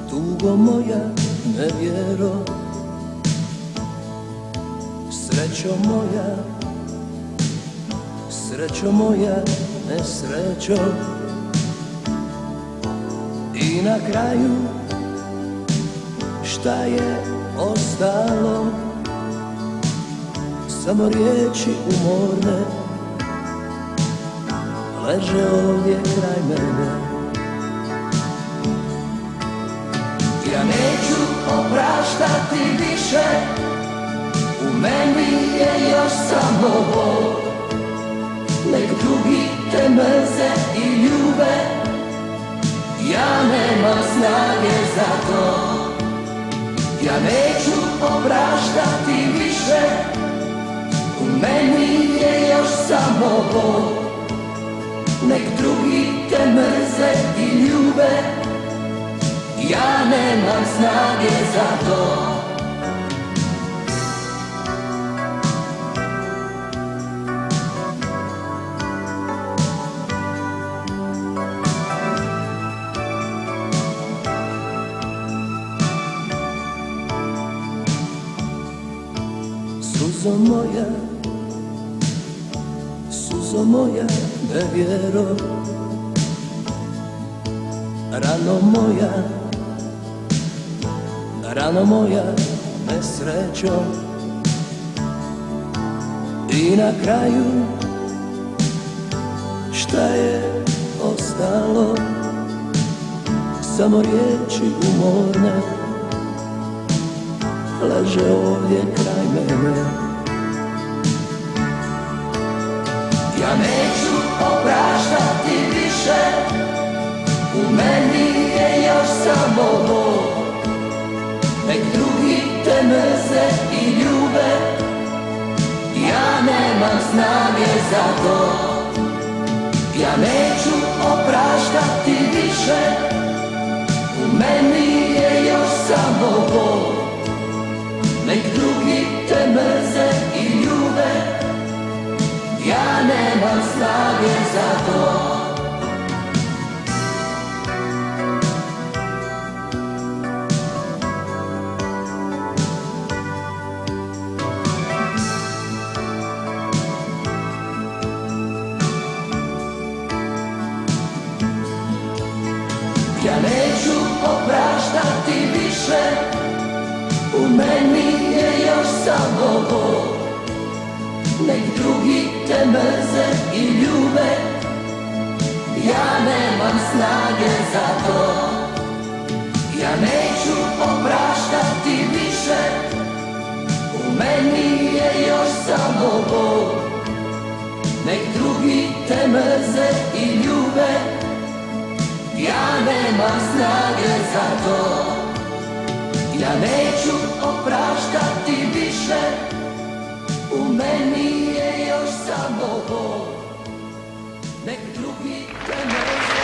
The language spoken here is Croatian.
tugo moja nevjero, srećo moja nesrećo. I na kraju šta je ostalo, samo riječi umorne leže ovdje kraj mene. Ja neću opraštati više, u meni je još samo bol. Nek drugi te mrze i ljube, ja nemam snage za to. Ja neću opraštati više, u meni je još samo bol. Nek drugi te mrze i ljube, ja nemam snage za to. Suzo moja nevjero, rano moja nesrećo. I na kraju šta je ostalo, samo riječi umorne leže ovdje kraj mene. Ja neću opraštati više, u meni je još samo bol. Nek drugi te mrze i ljube, ja nemam snage za to. Ja neću opraštati više, u meni je još samo bol. Nek drugi te mrze i ljube, ja nemam snage za to. Ja neću opraštati više, u meni je još samo bol. Nek drugi te mrze i ljube, ja nemam snage za to. Ja neću opraštati više, u meni je još samo bol. Nek drugi te mrze i ljube, ja nemam snage za to. Ja neću opraštati više, u meni je još samo bol. Nek drugi te mrze